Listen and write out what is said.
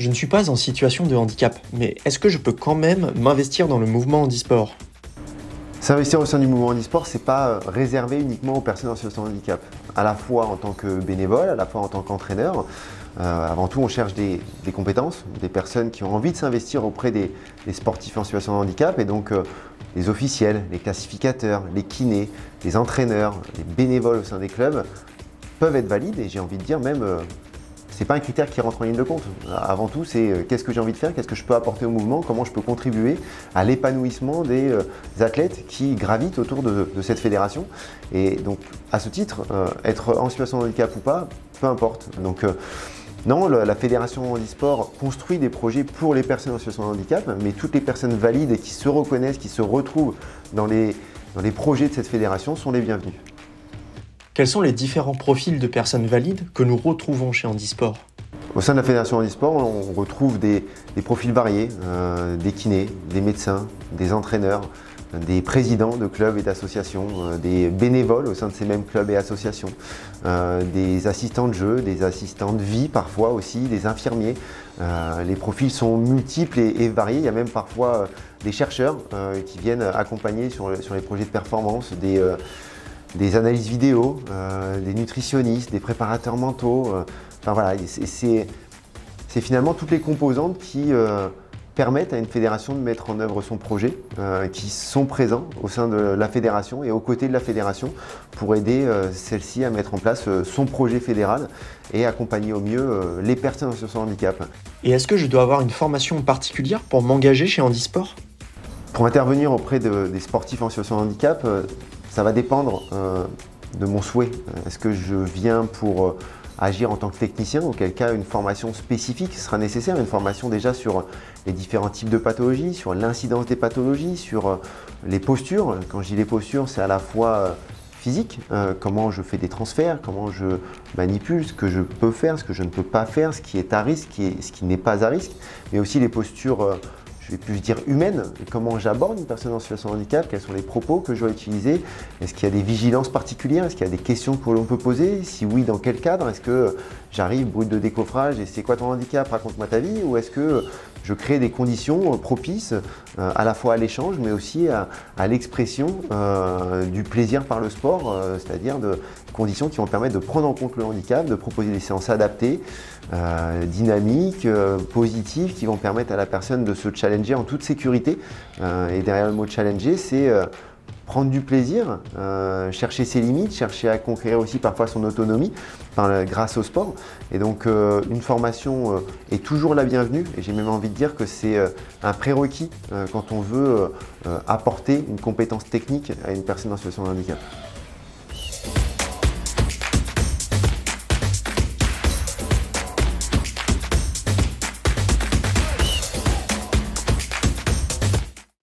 Je ne suis pas en situation de handicap, mais est-ce que je peux quand même m'investir dans le mouvement handisport? S'investir au sein du mouvement handisport, ce n'est pas réservé uniquement aux personnes en situation de handicap. À la fois en tant que bénévole, à la fois en tant qu'entraîneur. Avant tout, on cherche des compétences, des personnes qui ont envie de s'investir auprès des sportifs en situation de handicap. Et donc, les officiels, les classificateurs, les kinés, les entraîneurs, les bénévoles au sein des clubs peuvent être valides. Et j'ai envie de dire même, ce n'est pas un critère qui rentre en ligne de compte. Avant tout, c'est qu'est-ce que j'ai envie de faire, qu'est-ce que je peux apporter au mouvement, comment je peux contribuer à l'épanouissement des athlètes qui gravitent autour de cette fédération. Et donc, à ce titre, être en situation de handicap ou pas, peu importe. Donc, non, la fédération handisport construit des projets pour les personnes en situation de handicap, mais toutes les personnes valides et qui se reconnaissent, qui se retrouvent dans les projets de cette fédération sont les bienvenus. Quels sont les différents profils de personnes valides que nous retrouvons chez Handisport? Au sein de la fédération handisport, on retrouve des profils variés, des kinés, des médecins, des entraîneurs, des présidents de clubs et d'associations, des bénévoles au sein de ces mêmes clubs et associations, des assistants de jeu, des assistants de vie parfois aussi, des infirmiers. Les profils sont multiples et variés. Il y a même parfois des chercheurs qui viennent accompagner sur les projets de performance, des analyses vidéo, des nutritionnistes, des préparateurs mentaux. Enfin voilà, c'est finalement toutes les composantes qui permettent à une fédération de mettre en œuvre son projet, qui sont présents au sein de la fédération et aux côtés de la fédération pour aider celle-ci à mettre en place son projet fédéral et accompagner au mieux les personnes en situation de handicap. Et est-ce que je dois avoir une formation particulière pour m'engager chez Handisport? Pour intervenir auprès des sportifs en situation de handicap, ça va dépendre de mon souhait. Est-ce que je viens pour agir en tant que technicien, auquel cas une formation spécifique sera nécessaire, une formation déjà sur les différents types de pathologies, sur l'incidence des pathologies, sur les postures. Quand je dis les postures, c'est à la fois physique, comment je fais des transferts, comment je manipule, ce que je peux faire, ce que je ne peux pas faire, ce qui est à risque, ce qui n'est pas à risque, mais aussi les postures je vais plus dire humaine, comment j'aborde une personne en situation de handicap, quels sont les propos que je dois utiliser, est-ce qu'il y a des vigilances particulières, est-ce qu'il y a des questions que l'on peut poser, si oui, dans quel cadre, est-ce que j'arrive brut de décoffrage et c'est quoi ton handicap, raconte-moi ta vie, ou est-ce que je crée des conditions propices à la fois à l'échange mais aussi à l'expression du plaisir par le sport, c'est-à-dire de conditions qui vont permettre de prendre en compte le handicap, de proposer des séances adaptées, dynamiques, positives, qui vont permettre à la personne de se challenger en toute sécurité. Et derrière le mot challenger, c'est prendre du plaisir, chercher ses limites, chercher à conquérir aussi parfois son autonomie grâce au sport. Et donc une formation est toujours la bienvenue et j'ai même envie de dire que c'est un prérequis quand on veut apporter une compétence technique à une personne en situation de handicap.